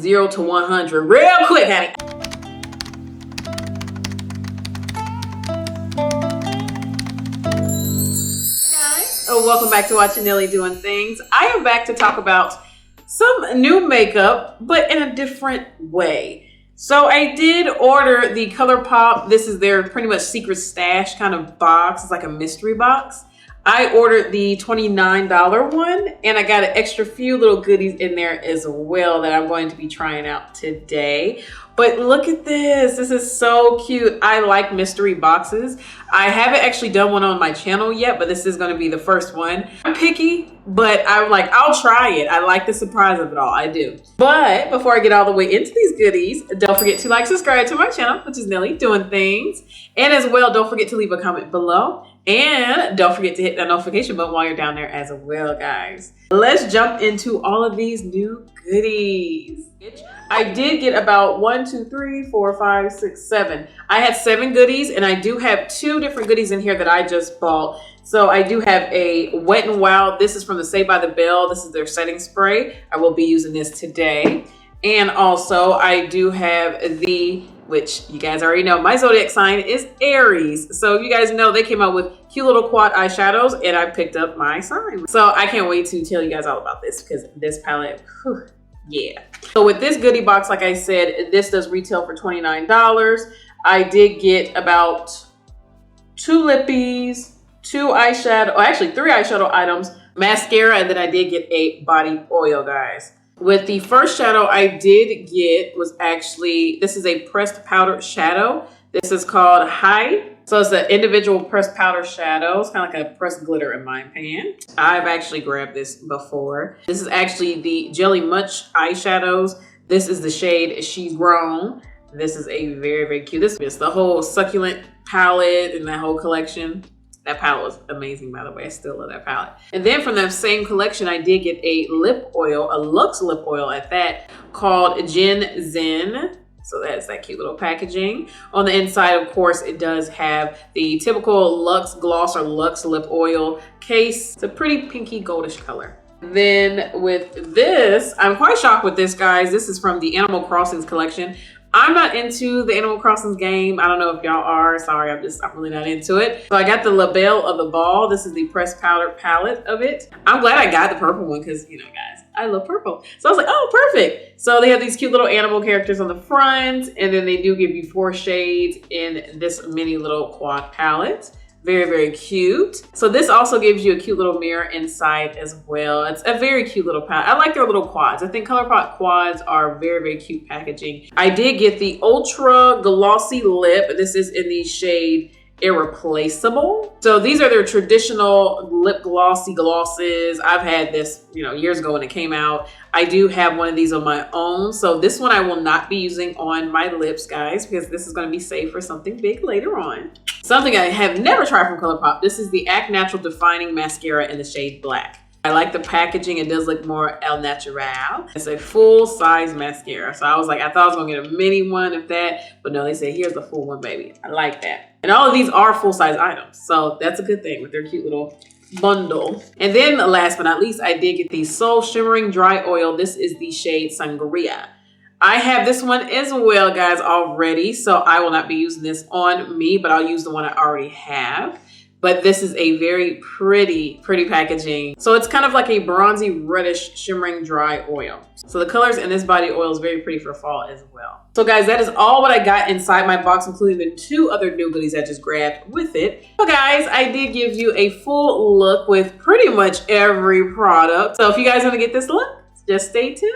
0 to 100 real quick, honey. Guys, welcome back to watching Nelly Doing Things. I am back to talk about some new makeup, but in a different way. So I did order the Colourpop. This is their pretty much secret stash kind of box. It's like a mystery box. I ordered the $29 one, and I got an extra few little goodies in there as well that I'm going to be trying out today. But look at this. This is so cute. I like mystery boxes. I haven't actually done one on my channel yet, but this is going to be the first one. I'm picky, but I'm like, I'll try it. I like the surprise of it all. I do. But before I get all the way into these goodies, don't forget to like, subscribe to my channel, which is Nelly Doing Things. And as well, don't forget to leave a comment below. And don't forget to hit that notification button while you're down there as well, guys. Let's jump into all of these new goodies. I did get about 1, 2, 3, 4, 5, 6, 7. I had 7 goodies, and I do have 2 different goodies in here that I just bought. So I do have a Wet n Wild. This is from the Saved by the Bell. This is their setting spray. I will be using this today. And also I do have the, which you guys already know, my zodiac sign is Aries. So you guys know they came out with cute little quad eyeshadows, and I picked up my sign. So I can't wait to tell you guys all about this, because this palette, whew, yeah. So with this goodie box, like I said, this does retail for $29. I did get about 2 lippies, 2 eyeshadow, actually 3 eyeshadow items, mascara, and then I did get a body oil, guys. With the first shadow I did get was actually, this is a pressed powder shadow. This is called High. So it's an individual pressed powder shadow. It's kind of like a pressed glitter in my opinion. I've actually grabbed this before. This is actually the Jelly Munch eyeshadows. This is the shade She's Grown. This is a very, very cute. This is the whole succulent palette and that whole collection. That palette was amazing, by the way. I still love that palette. And then from that same collection, I did get a lip oil, a Luxe lip oil at that, called Gen Zen. So that's that cute little packaging. On the inside, of course, it does have the typical Luxe gloss or Luxe lip oil case. It's a pretty pinky goldish color. Then with this, I'm quite shocked with this, guys. This is from the Animal Crossings collection. I'm not into the Animal Crossings game. I don't know if y'all are. Sorry, I'm really not into it. So I got the La Belle of the Ball. This is the pressed powder palette of it. I'm glad I got the purple one because, you know, guys, I love purple. So I was like, oh, perfect. So they have these cute little animal characters on the front, and then they do give you 4 shades in this mini little quad palette. Very, very cute. So this also gives you a cute little mirror inside as well. It's a very cute little palette. I like their little quads. I think Colourpop quads are very, very cute packaging. I did get the Ultra Glossy Lip. This is in the shade Irreplaceable. So these are their traditional lip glossy glosses. I've had this, you know, years ago when it came out. I do have one of these on my own. So this one I will not be using on my lips, guys, because this is going to be saved for something big later on. Something I have never tried from Colourpop. This is the Act Natural Defining Mascara in the shade Black. I like the packaging. It does look more El Natural. It's a full-size mascara. So I was like, I thought I was going to get a mini one of that. But no, they said, here's the full one, baby. I like that. And all of these are full-size items. So that's a good thing with their cute little bundle. And then last but not least, I did get the Soul Shimmering Dry Oil. This is the shade Sangria. I have this one as well, guys, already. So I will not be using this on me, but I'll use the one I already have. But this is a very pretty packaging. So it's kind of like a bronzy reddish shimmering dry oil. So the colors in this body oil is very pretty for fall as well. So guys, that is all what I got inside my box, including the 2 other new goodies I just grabbed with it. So guys, I did give you a full look with pretty much every product. So if you guys want to get this look, just stay tuned.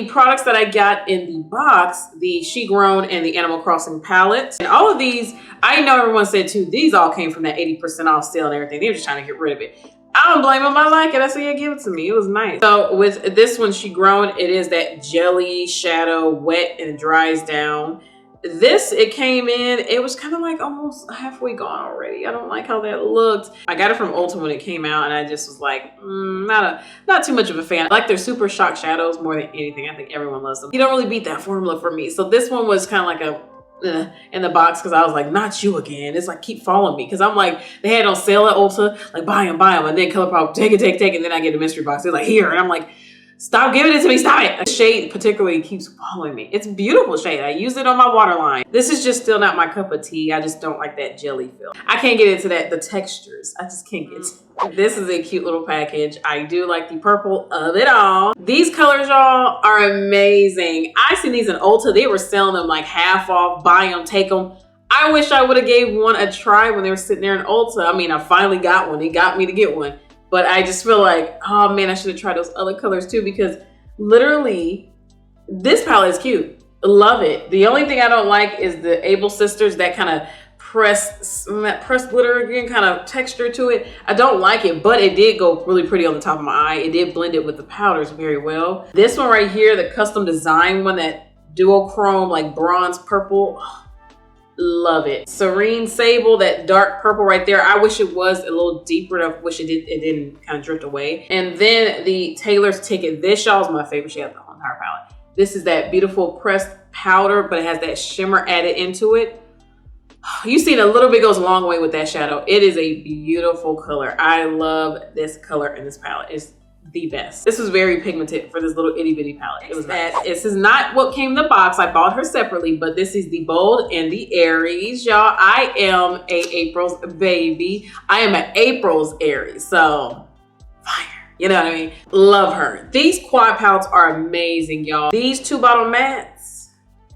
the products that I got in the box, the She Grown and the Animal Crossing palette. And all of these, I know everyone said too, these all came from that 80% off sale and everything. They were just trying to get rid of it. I don't blame them. I like it. I said, yeah, give it to me. It was nice. So with this one, She Grown, it is that jelly shadow, wet and dries down. This, it came in, it was kind of like almost halfway gone already. I don't like how that looked. I got it from Ulta when it came out and I just was like, not too much of a fan. I like their Super Shock shadows more than anything. I think everyone loves them. You don't really beat that formula for me. So this one was kind of like a in the box because I was like, not you again. It's like, keep following me. Because I'm like, they had on sale at Ulta, like buy them. And then Colourpop, take it. And then I get a mystery box. They're like, here. And I'm like, stop giving it to me, stop it. The shade particularly keeps following me. It's a beautiful shade. I use it on my waterline. This is just still not my cup of tea. I just don't like that jelly feel. I can't get into that, the textures. I just can't get to. This is a cute little package. I do like the purple of it all. These colors, y'all, are amazing. I seen these in Ulta. They were selling them like half off, buy them, take them. I wish I would have gave one a try when they were sitting there in Ulta. I mean, I finally got one. They got me to get one. But I just feel like, oh man, I should have tried those other colors too, because literally this palette is cute. Love it. The only thing I don't like is the Able Sisters, that kind of pressed glitter again, kind of texture to it. I don't like it, but it did go really pretty on the top of my eye. It did blend it with the powders very well. This one right here, the custom design one, that duochrome, like bronze purple. Love it. Serene Sable, that dark purple right there. I wish it was a little deeper. I wish it didn't kind of drift away. And then the Taylor's Ticket. This, y'all, is my favorite shade of the whole entire palette. This is that beautiful pressed powder, but it has that shimmer added into it. You've seen a little bit goes a long way with that shadow. It is a beautiful color. I love this color in this palette. It's the best. This was very pigmented for this little itty bitty palette. It was that. This is not what came in the box. I bought her separately, but this is the Bold and the Aries, y'all. I am a April's baby. I am an April's Aries, so fire. You know what I mean? Love her. These quad palettes are amazing, y'all. These 2 bottle mats,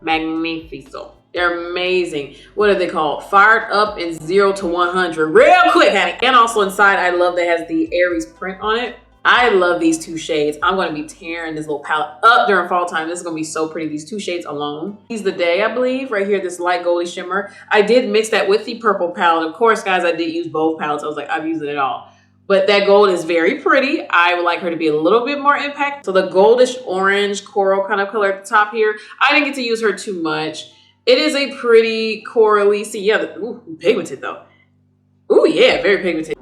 magnifico. They're amazing. What are they called? Fired Up in 0 to 100. Real quick, honey. And also inside, I love that it has the Aries print on it. I love these 2 shades. I'm going to be tearing this little palette up during fall time. This is going to be so pretty. These 2 shades alone. Seize the Day, I believe. Right here, this light goldy shimmer. I did mix that with the purple palette. Of course, guys, I did use both palettes. I was like, I've used it all. But that gold is very pretty. I would like her to be a little bit more impact. So the goldish orange coral kind of color at the top here. I didn't get to use her too much. It is a pretty corally. See, yeah, ooh, pigmented though. Ooh, yeah, very pigmented.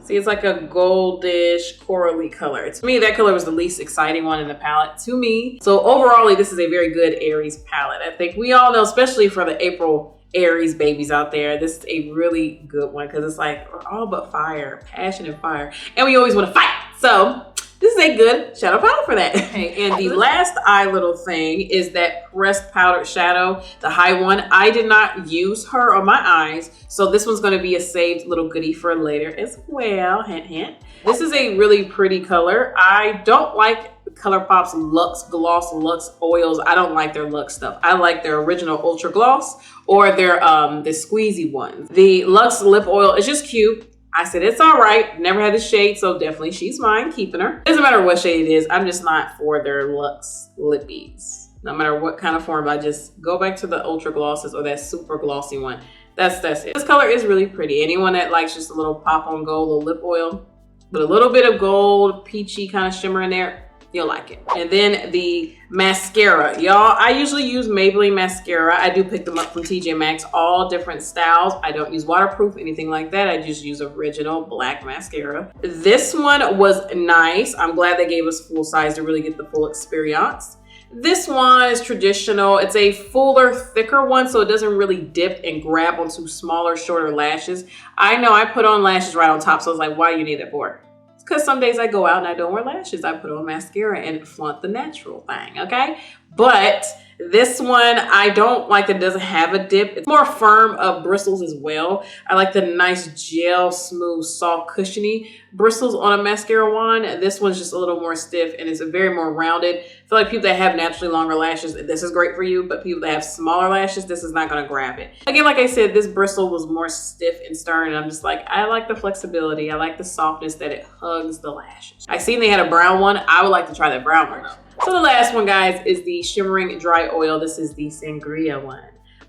See, it's like a goldish corally color. To me, that color was the least exciting one in the palette to me. So overall, this is a very good Aries palette. I think we all know, especially for the April Aries babies out there, this is a really good one because it's like we're all but fire, passion and fire. And we always want to fight. So this is a good shadow palette for that. Okay, and the last eye little thing is that pressed powdered shadow, the high one. I did not use her on my eyes, so this one's going to be a saved little goodie for later as well. Hint, hint. This is a really pretty color. I don't like Colourpop's Luxe Gloss, Luxe Oils. I don't like their Luxe stuff. I like their original Ultra Gloss or their the squeezy ones. The Luxe Lip Oil is just cute. I said, it's all right. Never had the shade, so definitely she's mine, keeping her. Doesn't matter what shade it is. I'm just not for their Luxe Lippies. No matter what kind of form, I just go back to the Ultra Glosses or that super glossy one. That's it. This color is really pretty. Anyone that likes just a little pop on gold, a little lip oil, with a little bit of gold, peachy kind of shimmer in there, you'll like it. And then the mascara. Y'all, I usually use Maybelline mascara. I do pick them up from TJ Maxx, all different styles. I don't use waterproof, anything like that. I just use original black mascara. This one was nice. I'm glad they gave us full size to really get the full experience. This one is traditional. It's a fuller, thicker one, so it doesn't really dip and grab onto smaller, shorter lashes. I know I put on lashes right on top, so I was like, why do you need that for? Because some days I go out and I don't wear lashes. I put on mascara and flaunt the natural thing, okay? But this one, I don't like that it doesn't have a dip. It's more firm bristles as well. I like the nice gel, smooth, soft, cushiony bristles on a mascara wand. This one's just a little more stiff and it's a very more rounded. I feel like people that have naturally longer lashes, this is great for you, but people that have smaller lashes, this is not gonna grab it. Again, like I said, this bristle was more stiff and stern, and I'm just like, I like the flexibility. I like the softness that it hugs the lashes. I seen they had a brown one. I would like to try that brown one. So the last one, guys, is the Shimmering Dry Oil. This is the Sangria one.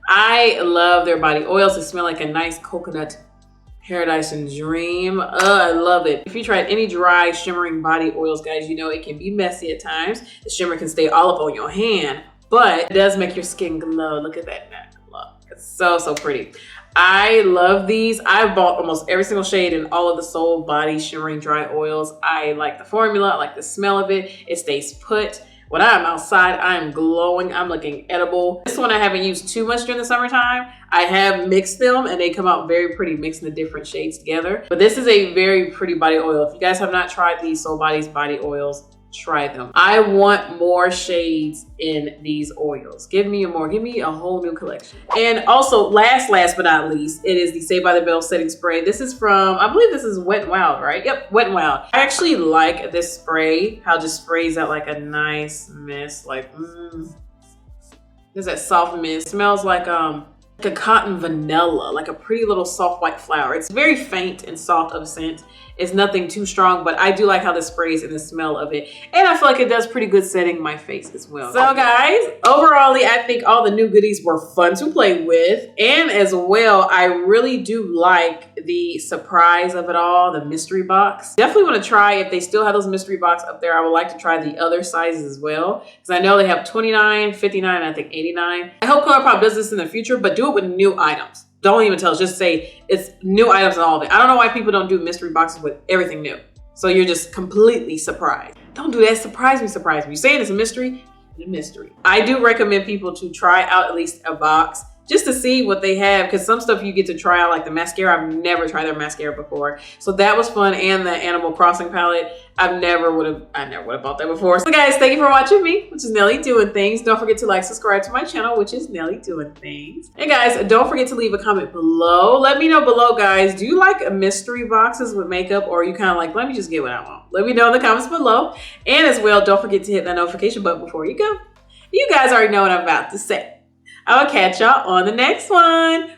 I love their body oils. They smell like a nice coconut paradise and dream. I love it. If you tried any dry shimmering body oils, guys, you know it can be messy at times. The shimmer can stay all up on your hand, but it does make your skin glow. Look at that glow. It's so, so pretty. I love these. I've bought almost every single shade in all of the Soul Body Shimmering Dry Oils. I like the formula. I like the smell of it. It stays put. When I'm outside, I'm glowing. I'm looking edible. This one I haven't used too much during the summertime. I have mixed them and they come out very pretty mixing the different shades together. But this is a very pretty body oil. If you guys have not tried these Soul Body's body oils, try them. I want more shades in these oils. Give me more. Give me a whole new collection. And also, last but not least, it is the Saved by the Bell setting spray. This is from, I believe this is Wet n Wild, right? Yep, Wet n Wild. I actually like this spray, how it just sprays out like a nice mist. Like, there's that soft mist. It smells like a cotton vanilla, like a pretty little soft white flower. It's very faint and soft of scent. It's nothing too strong, but I do like how this sprays and the smell of it. And I feel like it does pretty good setting my face as well. So guys, overall, I think all the new goodies were fun to play with. And as well, I really do like the surprise of it all, the mystery box. Definitely want to try, if they still have those mystery box up there, I would like to try the other sizes as well. Because I know they have 29, 59, and I think 89. I hope Colourpop does this in the future, but do it with new items. Don't even tell us, just say it's new items and all of it. I don't know why people don't do mystery boxes with everything new. So you're just completely surprised. Don't do that, surprise me. You're saying it's a mystery, it's a mystery. I do recommend people to try out at least a box just to see what they have, because some stuff you get to try out, like the mascara. I've never tried their mascara before. So that was fun. And the Animal Crossing palette, I never would have bought that before. So guys, thank you for watching me, which is Nelly Doing Things. Don't forget to like, subscribe to my channel, which is Nelly Doing Things. And guys, don't forget to leave a comment below. Let me know below, guys, do you like mystery boxes with makeup, or are you kind of like, let me just get what I want? Let me know in the comments below. And as well, don't forget to hit that notification button before you go. You guys already know what I'm about to say. I'll catch y'all on the next one.